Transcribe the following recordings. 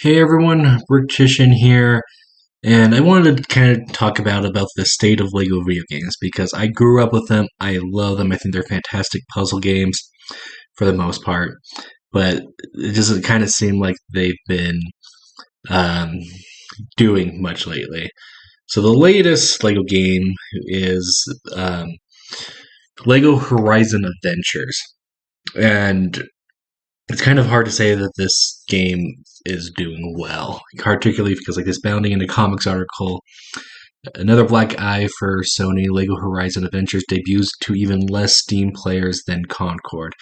Hey everyone, Rick Chishin here, and I wanted to kind of talk about the state of Lego video games because I grew up with them. I love them. I think they're fantastic puzzle games for the most part, but it doesn't kind of seem like they've been um, doing much lately. So the latest Lego game is Lego Horizon Adventures, and it's kind of hard to say that this game is doing well, particularly because like this Bounding into Comics article, another black eye for Sony. Lego Horizon Adventures debuts to even less Steam players than Concord.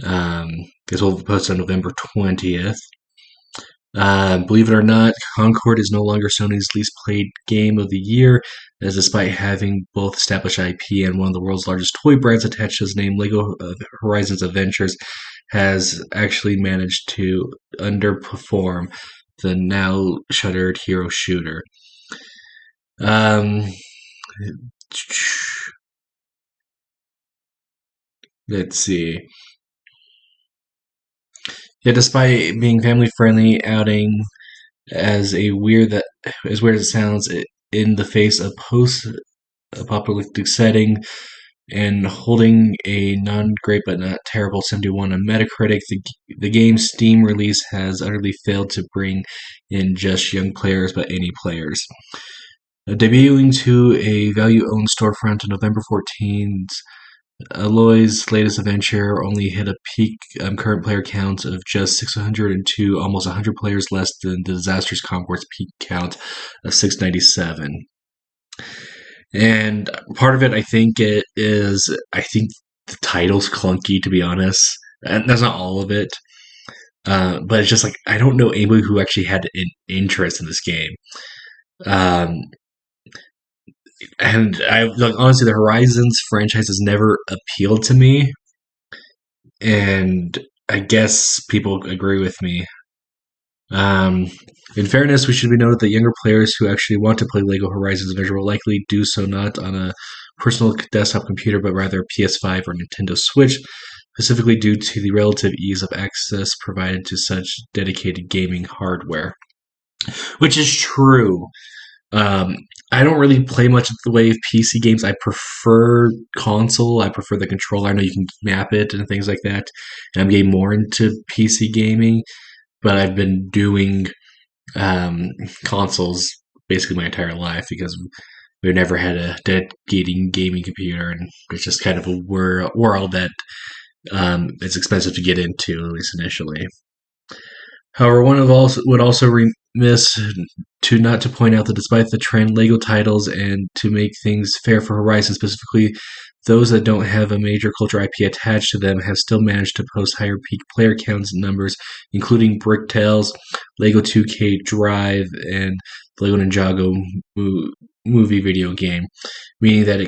Um, this will be posted on November 20th. Believe it or not, Concord is no longer Sony's least played game of the year, as despite having both established IP and one of the world's largest toy brands attached to his name, Lego Horizons Adventures has actually managed to underperform the now shuttered Hero Shooter. Um, let's see. Yeah, despite being family friendly, outing as weird as it sounds, in the face of post-apocalyptic setting and holding a non-great but not terrible 71 on Metacritic, the game's Steam release has utterly failed to bring in just young players but any players. Debuting to a value-owned storefront on November 14th, Aloy's latest adventure only hit a peak current player count of just 602, almost 100 players less than the disastrous Concord's peak count of 697. And part of it, I think the title's clunky, to be honest. And that's not all of it. But it's just like, I don't know anybody who actually had an interest in this game. Um, and honestly, the Horizons franchise has never appealed to me. And I guess people agree with me. Um, in fairness, we should be noted that younger players who actually want to play Lego Horizons Adventure will likely do so not on a personal desktop computer, but rather a PS5 or Nintendo Switch, specifically due to the relative ease of access provided to such dedicated gaming hardware. Which is true. Um, I don't really play much of the way of PC games. I prefer console. I prefer the controller. I know you can map it and things like that. And I'm getting more into PC gaming, but I've been doing um, consoles basically my entire life because we've never had a dedicated gaming computer, and it's just kind of a world that it's expensive to get into, at least initially. However, would also remiss to not to point out that despite the trend, Lego titles and to make things fair for Horizon specifically, those that don't have a major culture IP attached to them have still managed to post higher peak player counts numbers, including Bricktales, Lego 2K Drive, and the Lego Ninjago movie video game, meaning that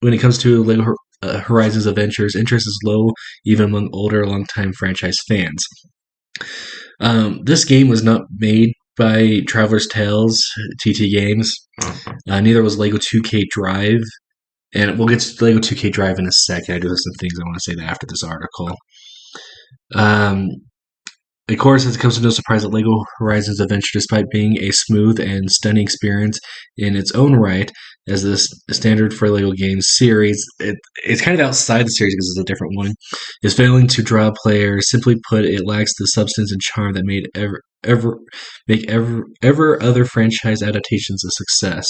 when it comes to Lego Horizons Adventures, interest is low even among older, longtime franchise fans. This game was not made by Traveler's Tales TT Games. Neither was Lego 2K Drive. And we'll get to Lego 2K Drive in a second. I do have some things I want to say after this article. Um, of course, it comes to no surprise that Lego Horizons Adventure, despite being a smooth and stunning experience in its own right, as the standard for Lego games series, it's kind of outside the series because it's a different one, is failing to draw players. Simply put, it lacks the substance and charm that made ever other franchise adaptations a success.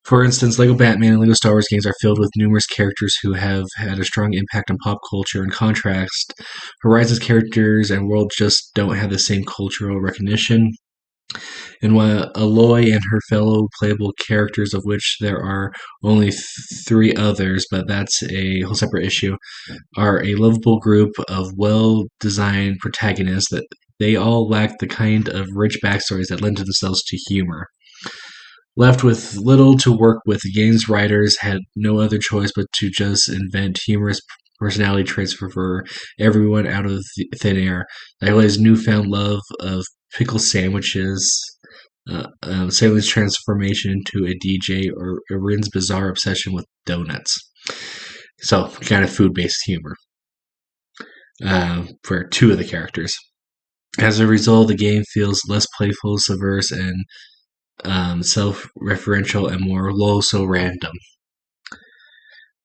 For instance, Lego Batman and Lego Star Wars games are filled with numerous characters who have had a strong impact on pop culture. In contrast, Horizon's characters and world just don't have the same cultural recognition. And while Aloy and her fellow playable characters, of which there are only three others, but that's a whole separate issue, are a lovable group of well-designed protagonists, that they all lack the kind of rich backstories that lend themselves to humor. Left with little to work with, the game's writers had no other choice but to just invent humorous personality traits for everyone out of thin air. Like newfound love of pickle sandwiches, Sally's transformation into a DJ, or Rin's bizarre obsession with donuts. So, kind of food-based humor for two of the characters. As a result, the game feels less playful, subversive, and self-referential, and more so random.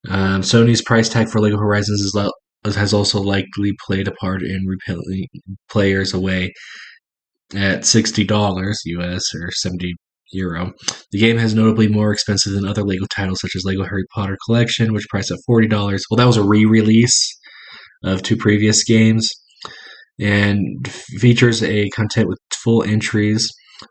Sony's price tag for Lego Horizons has also likely played a part in repelling players away at $60 US or 70 euro. The game has notably more expensive than other Lego titles such as Lego Harry Potter Collection, which priced at $40. Well, that was a re-release of two previous games and features a content with full entries,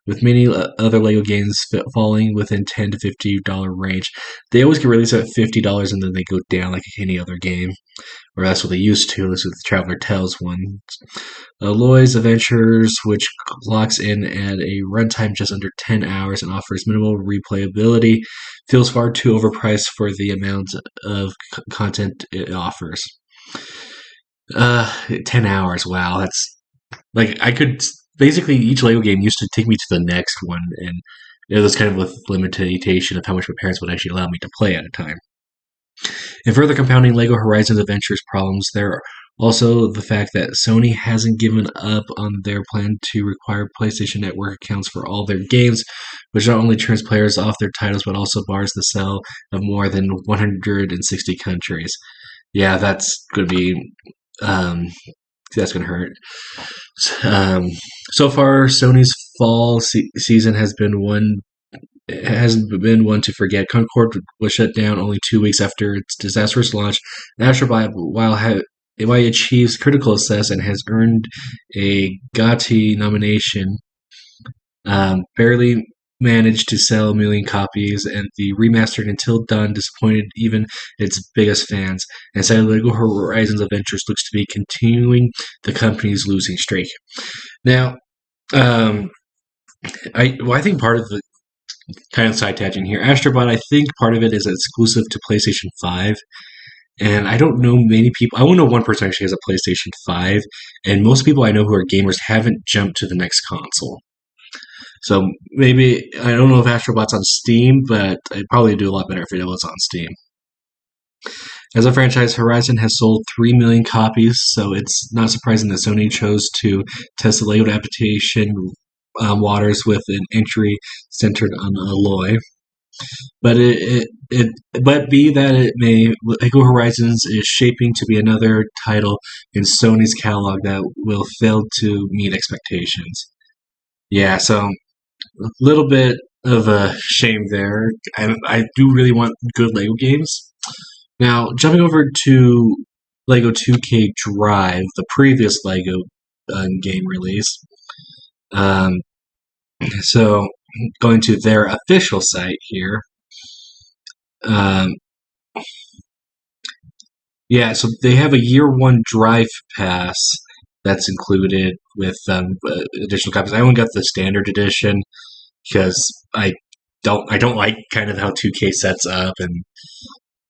with many other Lego games falling within $10 to $50 range. They always get released at $50 and then they go down like any other game, or that's what they used to. This is the Traveler Tales one. Aloy's Adventures, which clocks in at a runtime just under 10 hours and offers minimal replayability, feels far too overpriced for the amount of content it offers. 10 hours. Wow, that's like I could basically each Lego game used to take me to the next one, and it was kind of with limitation of how much my parents would actually allow me to play at a time. And further compounding Lego Horizons Adventures problems, there are also the fact that Sony hasn't given up on their plan to require PlayStation Network accounts for all their games, which not only turns players off their titles but also bars the sale of more than 160 countries. Yeah, that's going to be that's going to hurt. So far, Sony's fall season has been one to forget. Concord was shut down only 2 weeks after its disastrous launch. Astrobot, while it achieves critical success and has earned a GOTY nomination, barely managed to sell 1 million copies, and the remastered Until Dawn disappointed even its biggest fans. And sadly, Lego Horizons Adventures looks to be continuing the company's losing streak. Now, I think part of the kind of side tangent here, Astrobot, I think part of it is exclusive to PlayStation 5. And I don't know many people. I only know one person actually has a PlayStation 5, and most people I know who are gamers haven't jumped to the next console. So maybe, I don't know if Astrobot's on Steam, but it'd probably do a lot better if it was on Steam. As a franchise, Horizon has sold 3 million copies, so it's not surprising that Sony chose to test the Lego adaptation waters with an entry centered on Aloy. But but be that it may, Lego Horizons is shaping to be another title in Sony's catalog that will fail to meet expectations. Yeah, so a little bit of a shame there. I do really want good Lego games. Now, jumping over to Lego 2K Drive, the previous Lego game release. So, going to their official site here. Yeah, so they have a year one Drive Pass that's included with additional copies. I only got the standard edition because I don't like kind of how 2K sets up, and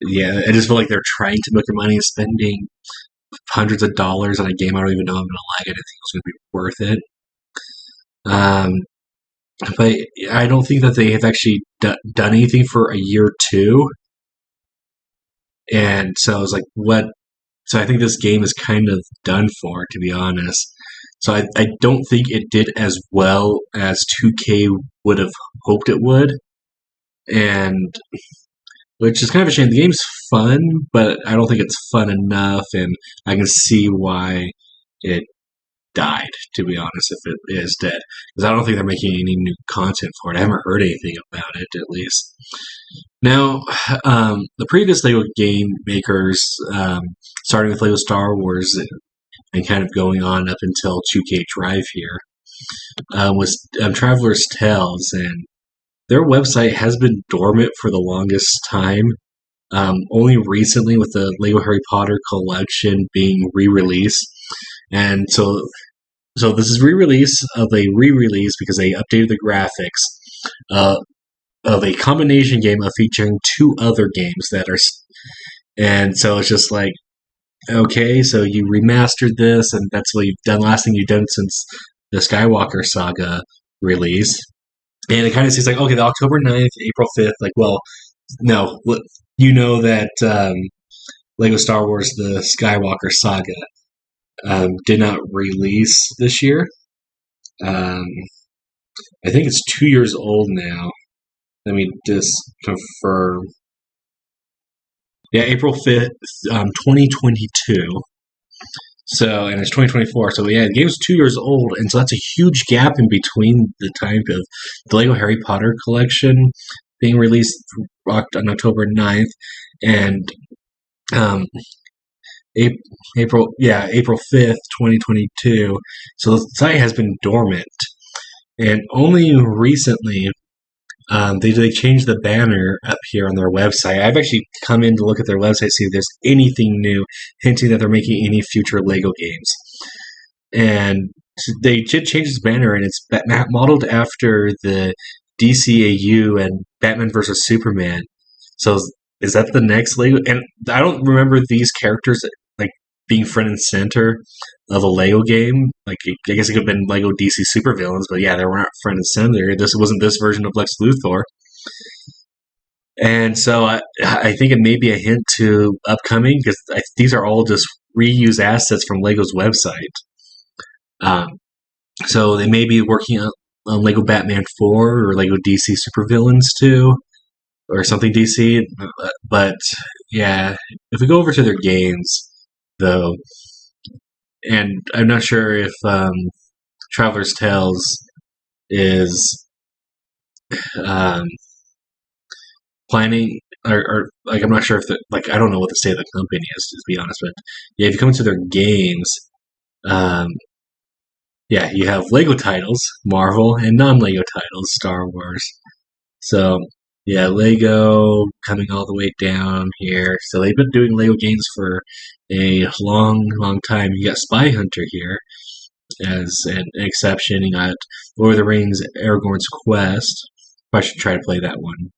yeah, I just feel like they're trying to make their money and spending hundreds of dollars on a game I don't even know I'm gonna like. I didn't think it was gonna be worth it. But I don't think that they have actually done anything for a year or two, and so I was like, what? So I think this game is kind of done for, to be honest. So I don't think it did as well as 2K would have hoped it would, and which is kind of a shame. The game's fun, but I don't think it's fun enough, and I can see why it died, to be honest, if it is dead. Because I don't think they're making any new content for it. I haven't heard anything about it, at least. Now, the previous Lego game makers, starting with Lego Star Wars and kind of going on up until 2K Drive here, was Traveler's Tales, and their website has been dormant for the longest time. Only recently, with the Lego Harry Potter collection being re-released, and so this is re-release of a re-release because they updated the graphics of a combination game of featuring two other games that are, and so it's just like, okay, so you remastered this, and that's what you've done. Last thing you've done since the Skywalker Saga release. And it kind of seems like, okay, the October 9th, April 5th, like, well, no, you know that Lego Star Wars, the Skywalker Saga, did not release this year. Um, I think it's 2 years old now. Let me just confirm. Yeah, April 5th, 2022. So, and it's 2024. So, yeah, the game's 2 years old. And so that's a huge gap in between the time of the Lego Harry Potter collection being released on October 9th and um, April 5th, 2022. So the site has been dormant. And only recently they changed the banner up here on their website. I've actually come in to look at their website, see if there's anything new, hinting that they're making any future Lego games. And they did change this banner, and it's modeled after the DCAU and Batman vs Superman. So is that the next Lego? And I don't remember these characters like being front and center of a Lego game. Like I guess it could have been Lego DC supervillains, but yeah, they weren't front and center. This wasn't this version of Lex Luthor. And so I think it may be a hint to upcoming because these are all just reused assets from Lego's website. Um, so they may be working on Lego Batman 4 or Lego DC Supervillains 2 or something DC. But yeah, if we go over to their games, though, and I'm not sure if Traveler's Tales is um, planning or like I'm not sure if I don't know what the state of the company is to be honest, but yeah, if you come into their games, um, yeah, you have Lego titles, Marvel, and non-Lego titles, Star Wars. So yeah, Lego coming all the way down here. So they've been doing Lego games for a long, long time. You got Spy Hunter here as an exception. You got Lord of the Rings, Aragorn's Quest. I should try to play that one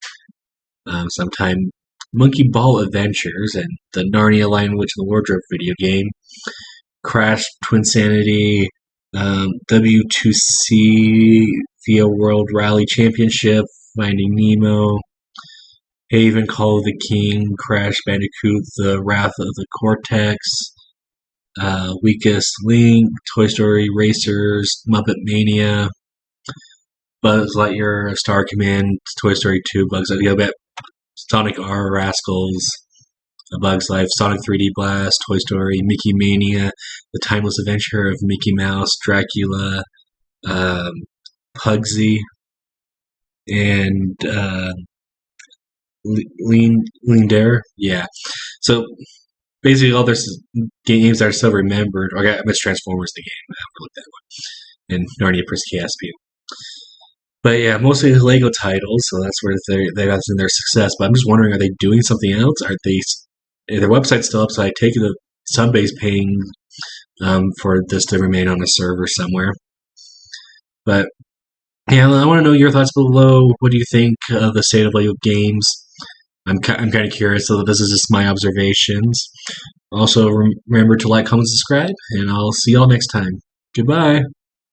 sometime. Monkey Ball Adventures and the Narnia Lion, Witch, and the Wardrobe video game. Crash Twinsanity, W2C VO World Rally Championship, Finding Nemo, Haven, Call of the King, Crash Bandicoot, The Wrath of the Cortex, Weakest Link, Toy Story Racers, Muppet Mania, Buzz Lightyear, Star Command, Toy Story 2, Bugs Life, Sonic R, Rascals, A Bug's Life, Sonic 3D Blast, Toy Story, Mickey Mania, The Timeless Adventure of Mickey Mouse, Dracula, Pugsy, and Lean Dare. Yeah. So basically, all there's games that are still remembered. I miss Transformers, the game. I haven't looked that one. And Narnia Prince Caspian. But yeah, mostly Lego titles, so that's where they've had their success. But I'm just wondering, are they doing something else? Are they their website's still up? So I take it that somebody's paying for this to remain on a server somewhere. But yeah, I want to know your thoughts below. What do you think of the state of Lego games? I'm kind of curious, so this is just my observations. Also, remember to like, comment, subscribe, and I'll see y'all next time. Goodbye.